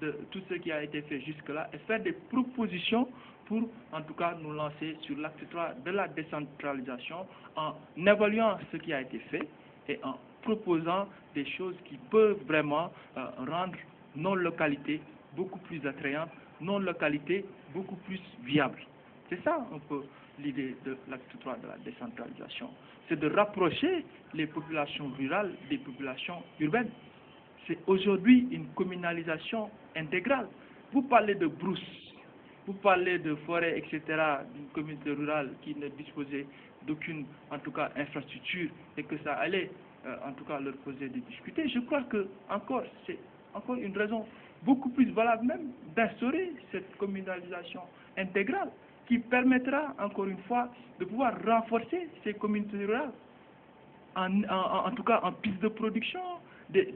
de tout ce qui a été fait jusque-là et faire des propositions pour en tout cas nous lancer sur l'acte 3 de la décentralisation en évaluant ce qui a été fait et en proposant des choses qui peuvent vraiment rendre nos localités beaucoup plus attrayantes, nos localités beaucoup plus viables. C'est ça un peu l'idée de l'acte 3 de la décentralisation. C'est de rapprocher les populations rurales des populations urbaines. C'est aujourd'hui une communalisation intégrale. Vous parlez de brousse, vous parlez de forêt, etc., d'une communauté rurale qui ne disposait d'aucune, en tout cas, infrastructure et que ça allait, en tout cas, leur poser des difficultés. Je crois que c'est encore une raison beaucoup plus valable même d'instaurer cette communalisation intégrale qui permettra, encore une fois, de pouvoir renforcer ces communautés rurales, en tout cas en piste de production,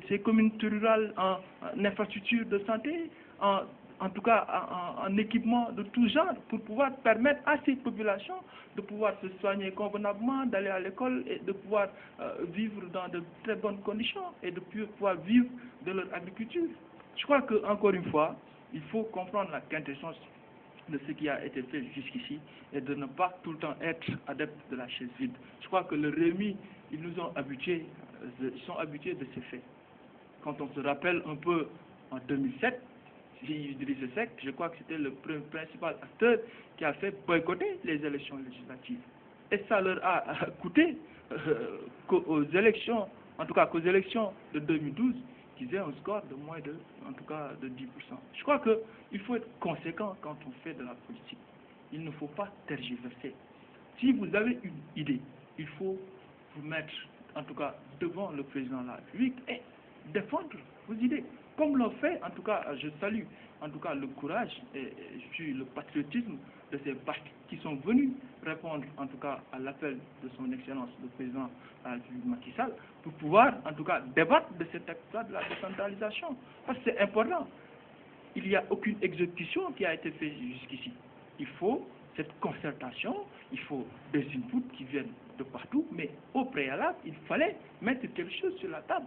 ces communautés rurales en infrastructure de santé, en tout cas en équipement de tout genre, pour pouvoir permettre à ces populations de pouvoir se soigner convenablement, d'aller à l'école et de pouvoir vivre dans de très bonnes conditions et de pouvoir vivre de leur agriculture. Je crois qu'encore une fois, il faut comprendre la quintessence de ce qui a été fait jusqu'ici et de ne pas tout le temps être adepte de la chaise vide. Je crois que le Rewmi, ils nous ont habitués, ils sont habitués de ces faits. Quand on se rappelle un peu en 2007, Idrissa Seck, je crois que c'était le principal acteur qui a fait boycotter les élections législatives. Et ça leur a coûté qu'aux élections, en tout cas qu'aux élections de 2012, qu'ils aient un score de moins de, en tout cas, de 10%. Je crois qu'il faut être conséquent quand on fait de la politique. Il ne faut pas tergiverser. Si vous avez une idée, il faut vous mettre, en tout cas, devant le président de la République et défendre vos idées. Comme l'ont fait, en tout cas, je salue, en tout cas, le courage et le patriotisme de ces partis qui sont venus répondre, en tout cas, à l'appel de son Excellence, le président de la République Macky Sall, pour pouvoir, en tout cas, débattre de cet acte-là de la décentralisation. Parce que c'est important. il n'y a aucune exécution qui a été faite jusqu'ici. Il faut cette concertation, il faut des inputs qui viennent de partout, mais au préalable, il fallait mettre quelque chose sur la table.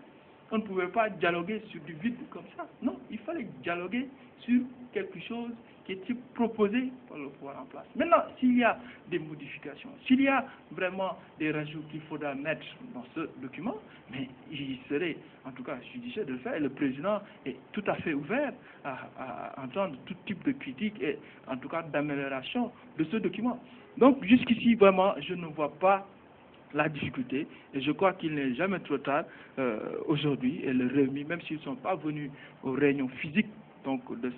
On ne pouvait pas dialoguer sur du vide comme ça. Non, il fallait dialoguer sur quelque chose qui était proposé par le pouvoir en place. Maintenant, s'il y a des modifications, s'il y a vraiment des rajouts qu'il faudra mettre dans ce document, mais il serait, en tout cas, judicieux de le faire. Et le président est tout à fait ouvert à entendre tout type de critiques et, en tout cas, d'amélioration de ce document. Donc, jusqu'ici, vraiment, je ne vois pas la difficulté, et je crois qu'il n'est jamais trop tard aujourd'hui, et le Rewmi, même s'ils ne sont pas venus aux réunions physiques donc de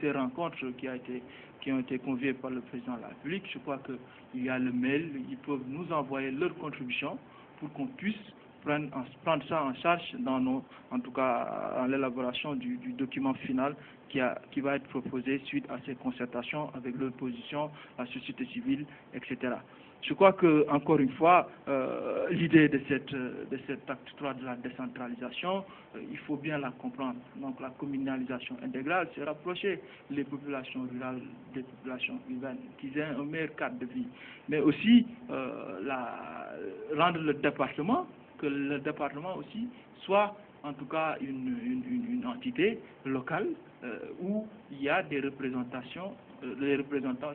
ces rencontres qui ont été conviées par le président de la République, je crois qu'il y a le mail, ils peuvent nous envoyer leur contribution pour qu'on puisse prendre ça en charge en tout cas en l'élaboration du document final qui va être proposé suite à ces concertations avec l'opposition, la société civile, etc. Je crois que, encore une fois, l'idée de cet acte 3 de la décentralisation, il faut bien la comprendre. Donc la communalisation intégrale, c'est rapprocher les populations rurales des populations urbaines, qu'ils aient un meilleur cadre de vie. Mais aussi rendre que le département aussi soit en tout cas une entité locale où il y a des représentations, des représentants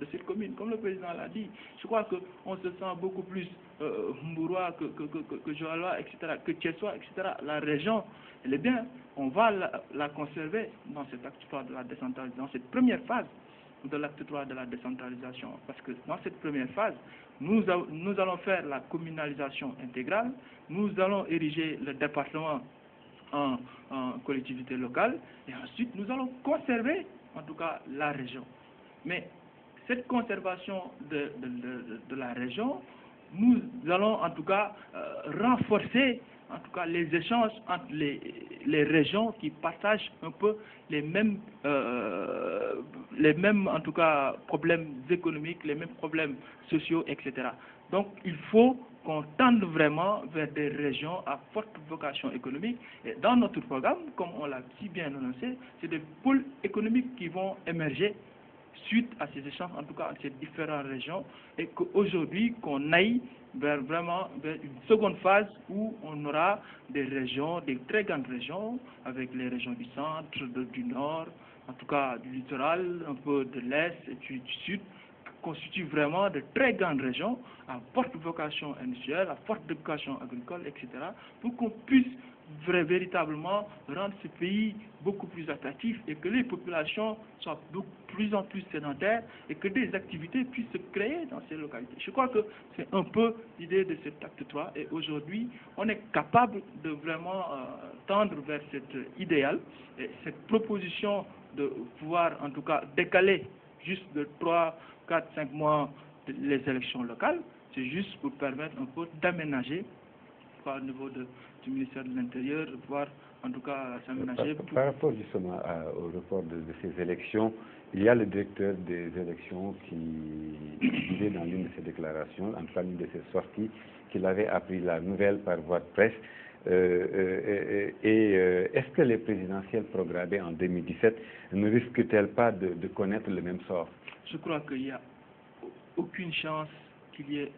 de cette commune. Comme le président l'a dit, je crois qu'on se sent beaucoup plus Mbourois que Joalois, etc., que Thiessois, etc. La région, elle est bien, on va la conserver dans cet acte 3 de la décentralisation, dans cette première phase de l'acte 3 de la décentralisation. Parce que dans cette première phase, nous allons faire la communalisation intégrale, nous allons ériger le département en collectivité locale, et ensuite nous allons conserver en tout cas la région. Mais cette conservation de la région, nous allons en tout cas renforcer en tout cas les échanges entre les régions qui partagent un peu les mêmes en tout cas problèmes économiques, les mêmes problèmes sociaux, etc. Donc il faut qu'on tende vraiment vers des régions à forte vocation économique. Et dans notre programme, comme on l'a si bien annoncé, c'est des pôles économiques qui vont émerger suite à ces échanges, en tout cas à ces différentes régions, et qu'aujourd'hui, qu'on aille vers une seconde phase où on aura des régions, des très grandes régions, avec les régions du centre, du nord, en tout cas du littoral, un peu de l'est et du sud, constituent vraiment de très grandes régions à forte vocation industrielle, à forte vocation agricole, etc., pour qu'on puisse véritablement rendre ce pays beaucoup plus attractif et que les populations soient de plus en plus sédentaires et que des activités puissent se créer dans ces localités. Je crois que c'est un peu l'idée de cet acte 3 et aujourd'hui on est capable de vraiment tendre vers cet idéal et cette proposition de pouvoir en tout cas décaler juste de 3, 4, 5 mois les élections locales, c'est juste pour permettre un peu d'aménager au niveau du ministère de l'Intérieur, de pouvoir en tout cas s'aménager. Par rapport justement au report de ces élections, il y a le directeur des élections qui disait dans l'une de ses déclarations, en tout cas l'une de ses sorties, qu'il avait appris la nouvelle par voie de presse. Est-ce que les présidentielles programmées en 2017 ne risquent-elles pas de connaître le même sort? Je crois qu'il n'y a aucune chance qu'il y ait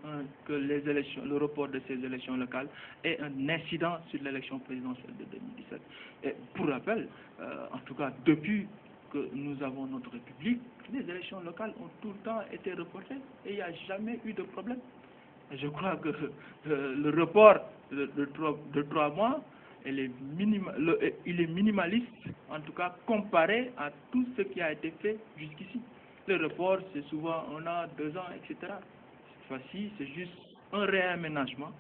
que le report de ces élections locales ait un incident sur l'élection présidentielle de 2017. Et pour rappel, en tout cas depuis que nous avons notre République, les élections locales ont tout le temps été reportées et il n'y a jamais eu de problème. Et je crois que le report de 3 mois, il est minimaliste, en tout cas comparé à tout ce qui a été fait jusqu'ici. Le report, c'est souvent 1 an, 2 ans, etc. Cette fois-ci, c'est juste un réaménagement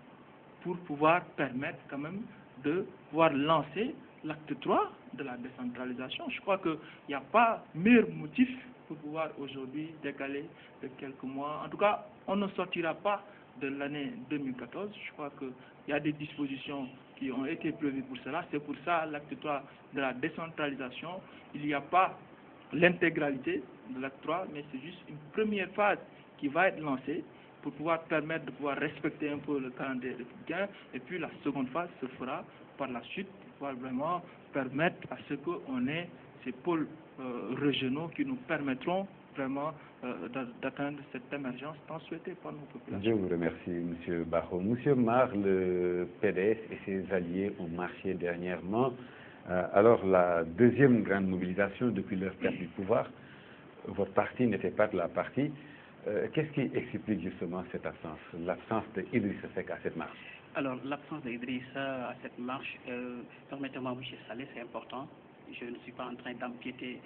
pour pouvoir permettre quand même de pouvoir lancer l'acte 3 de la décentralisation. Je crois qu'il n'y a pas meilleur motif pour pouvoir aujourd'hui décaler de quelques mois. En tout cas, on ne sortira pas de l'année 2014. Je crois qu'il y a des dispositions qui ont été prévues pour cela. C'est pour ça l'acte 3 de la décentralisation. Il n'y a pas l'intégralité de l'acte 3, mais c'est juste une première phase qui va être lancée pour pouvoir permettre de pouvoir respecter un peu le calendrier républicain. Et puis la seconde phase se fera par la suite va vraiment permettre à ce qu'on ait ces pôles régionaux qui nous permettront vraiment d'atteindre cette émergence tant souhaitée par nos populations. Je vous remercie, M. Bakhoum. M. Mar, le PDS et ses alliés ont marché dernièrement. Alors, la deuxième grande mobilisation depuis leur perte du pouvoir, votre parti n'était pas de la partie. Qu'est-ce qui explique justement cette absence, l'absence d'Idrissa Seck à cette marche? Alors, l'absence d'Idrissa à cette marche, permettez-moi, M. Saleh, c'est important. Je ne suis pas en train d'empiéter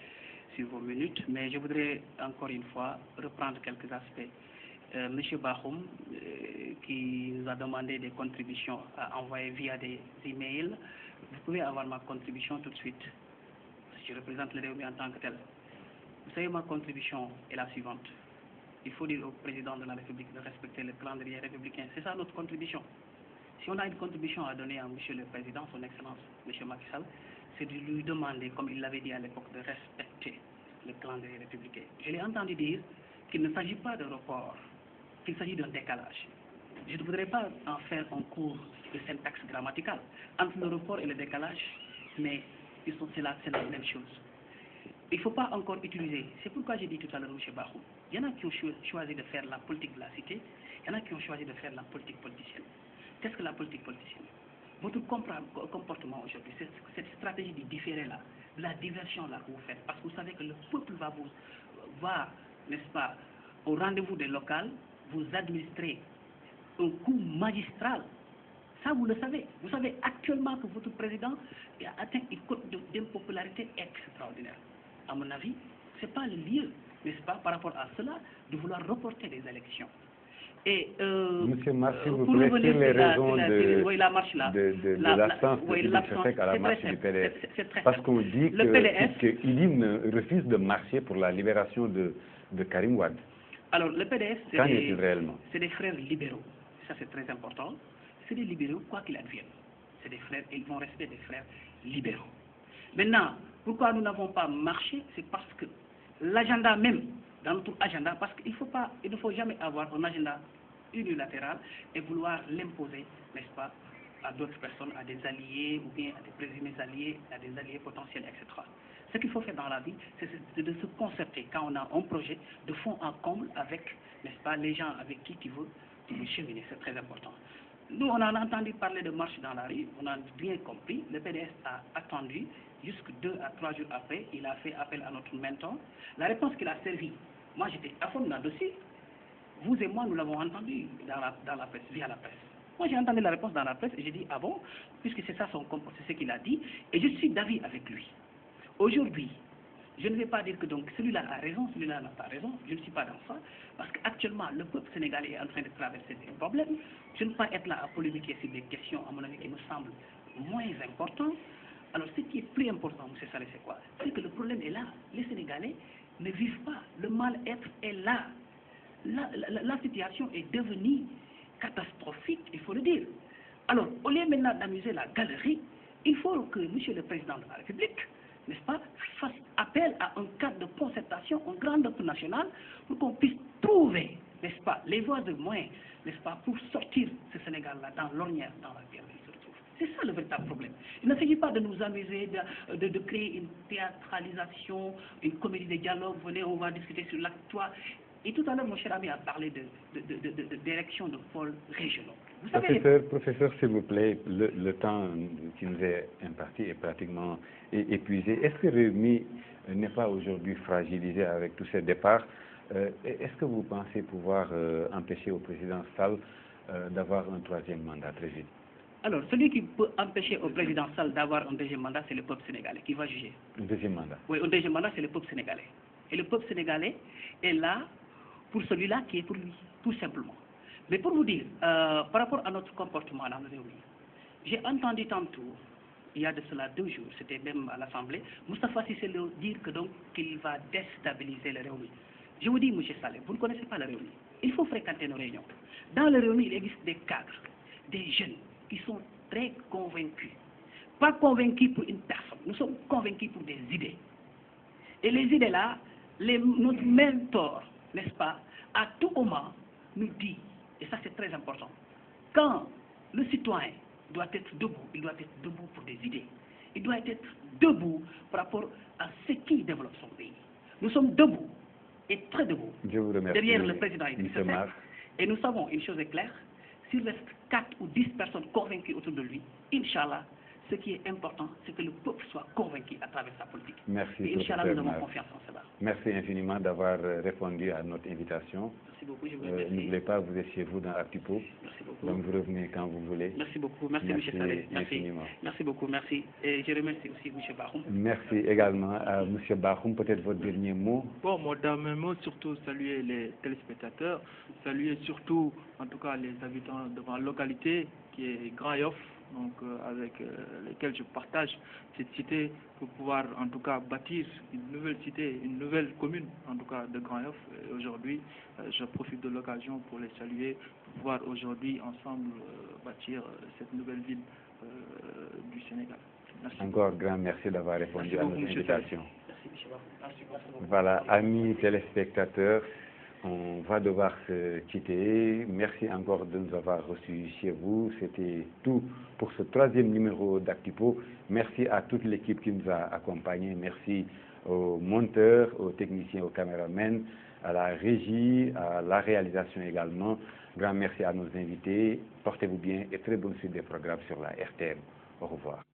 sur vos minutes, mais je voudrais encore une fois reprendre quelques aspects. M. Bakhoum, qui nous a demandé des contributions à envoyer via des emails, vous pouvez avoir ma contribution tout de suite. Je représente le Rewmi en tant que tel. Vous savez, ma contribution est la suivante. Il faut dire au président de la République de respecter le calendrier républicain. C'est ça notre contribution. Si on a une contribution à donner à M. le Président, son Excellence, M. Macky Sall, c'est de lui demander, comme il l'avait dit à l'époque, de respecter le calendrier républicain. Je l'ai entendu dire qu'il ne s'agit pas de report, qu'il s'agit d'un décalage. Je ne voudrais pas en faire un cours de syntaxe grammaticale entre le report et le décalage, mais c'est la même chose. Il ne faut pas encore utiliser, c'est pourquoi j'ai dit tout à l'heure, M. Bakhoum, il y en a qui ont choisi de faire la politique de la cité, il y en a qui ont choisi de faire la politique politicienne. Qu'est-ce que la politique politicienne? Votre comportement aujourd'hui, cette stratégie de différer là, de la diversion là que vous faites, parce que vous savez que le peuple va, n'est-ce pas, au rendez-vous des locales, vous administrer un coup magistral. Ça, vous le savez. Vous savez actuellement que votre président a atteint une cote d'impopularité extraordinaire. À mon avis, ce n'est pas le lieu, n'est-ce pas, par rapport à cela, de vouloir reporter les élections. Et Monsieur Mar, s'il vous plaît, sur les raisons de l'absence d'Idrissa Seck à la marche du PDS. Parce qu'on dit qu'Idim refuse de marcher pour la libération de Karim Wade. Alors, le PDS, c'est des frères libéraux. Ça, c'est très important. C'est des libéraux, quoi qu'il advienne. C'est des frères, ils vont rester des frères libéraux. Maintenant, pourquoi nous n'avons pas marché? C'est parce que l'agenda même, dans notre agenda, parce qu'il ne faut jamais avoir un agenda unilatéral et vouloir l'imposer, n'est-ce pas, à d'autres personnes, à des alliés ou bien à des présumés alliés, à des alliés potentiels, etc. Ce qu'il faut faire dans la vie, c'est de se concerter quand on a un projet de fond en comble avec, n'est-ce pas, les gens avec qui tu veux cheminer. C'est très important. Nous, on a entendu parler de marche dans la rue, on a bien compris. Le PDS a attendu jusque 2 à 3 jours après, il a fait appel à notre mentor. La réponse qu'il a servi, moi j'étais à fond dans le dossier. Vous et moi, nous l'avons entendu dans la presse, via la presse. Moi, j'ai entendu la réponse dans la presse et j'ai dit, ah bon, puisque c'est ça son comportement, c'est ce qu'il a dit, et je suis d'avis avec lui. Aujourd'hui, je ne vais pas dire que donc celui-là a raison, celui-là n'a pas raison, je ne suis pas dans ça, parce qu'actuellement, le peuple sénégalais est en train de traverser des problèmes. Je ne vais pas être là à polémiquer sur des questions, à mon avis, qui me semblent moins importantes. Alors, ce qui est plus important, M. Saleh, c'est quoi? C'est que le problème est là. Les Sénégalais ne vivent pas. Le mal-être est là. La situation est devenue catastrophique, il faut le dire. Alors, au lieu maintenant d'amuser la galerie, il faut que M. le Président de la République, n'est-ce pas, fasse appel à un cadre de concertation, un grand document national, pour qu'on puisse trouver, n'est-ce pas, les voies de moyens, n'est-ce pas, pour sortir ce Sénégal-là dans l'ornière dans laquelle il se retrouve. C'est ça le véritable problème. Il ne s'agit pas de nous amuser, de créer une théâtralisation, une comédie de dialogue, venez, on va discuter sur l'acte 3. Et tout à l'heure, mon cher ami a parlé d'élections de pôles régionaux. Vous savez, professeur, s'il vous plaît, le temps qui nous est imparti est pratiquement épuisé. Est-ce que Rewmi n'est pas aujourd'hui fragilisé avec tous ces départs? Est-ce que vous pensez pouvoir empêcher au président Sall d'avoir un 3e mandat très vite? Alors, celui qui peut empêcher au président Sall d'avoir un 2e mandat, c'est le peuple sénégalais qui va juger. Un 2e mandat? Oui, un 2e mandat, c'est le peuple sénégalais. Et le peuple sénégalais est là pour celui-là qui est pour lui, tout simplement. Mais pour vous dire, par rapport à notre comportement dans le Rewmi, j'ai entendu tantôt, il y a de cela 2 jours, c'était même à l'Assemblée, Moustapha Cissé dire que donc qu'il va déstabiliser le Rewmi. Je vous dis, M. Saleh, vous ne connaissez pas le Rewmi. Il faut fréquenter nos réunions. Dans le Rewmi, il existe des cadres, des jeunes qui sont très convaincus. Pas convaincus pour une personne, nous sommes convaincus pour des idées. Et les idées-là, notre mentor, n'est-ce pas, à tout moment, nous dit, et ça c'est très important, quand le citoyen doit être debout. Il doit être debout pour des idées. Il doit être debout par rapport à ce qui développe son pays. Nous sommes debout et très debout Je vous remercie, derrière le président Idrissa M. Seck. Mar. Et nous savons une chose est claire, s'il reste 4 ou 10 personnes convaincues autour de lui, Inch'Allah, ce qui est important, c'est que le peuple soit convaincu à travers sa politique. Merci, et Inch'Allah, professeur nous avons Mar. confiance en cela. Merci infiniment d'avoir répondu à notre invitation. Merci beaucoup, je vous remercie. N'oubliez pas, vous êtes chez vous dans Actupo. Merci beaucoup. Donc vous revenez quand vous voulez. Merci beaucoup, merci, Merci M. Saleh. Merci. infiniment. Merci beaucoup, merci. Et je remercie aussi M. Bahoum. Merci également à M. Bahoum. Peut-être votre dernier mot. Bon, moi, dans mes mots, surtout saluer les téléspectateurs, saluer surtout, en tout cas, les habitants de ma localité, qui est Grand Yoff, donc avec lesquels je partage cette cité pour pouvoir, en tout cas, bâtir une nouvelle cité, une nouvelle commune, en tout cas, de Grand Yoff. Et aujourd'hui, je profite de l'occasion pour les saluer, pour pouvoir aujourd'hui, ensemble, bâtir cette nouvelle ville du Sénégal. Merci. Encore grand merci d'avoir répondu à notre invitation. Merci, M. Bahoum. Merci beaucoup. Voilà, amis téléspectateurs, on va devoir se quitter. Merci encore de nous avoir reçus chez vous. C'était tout pour ce 3e numéro d'Actupo. Merci à toute l'équipe qui nous a accompagnés. Merci aux monteurs, aux techniciens, aux caméramans, à la régie, à la réalisation également. Grand merci à nos invités. Portez-vous bien et très bonne suite des programmes sur la RTM. Au revoir.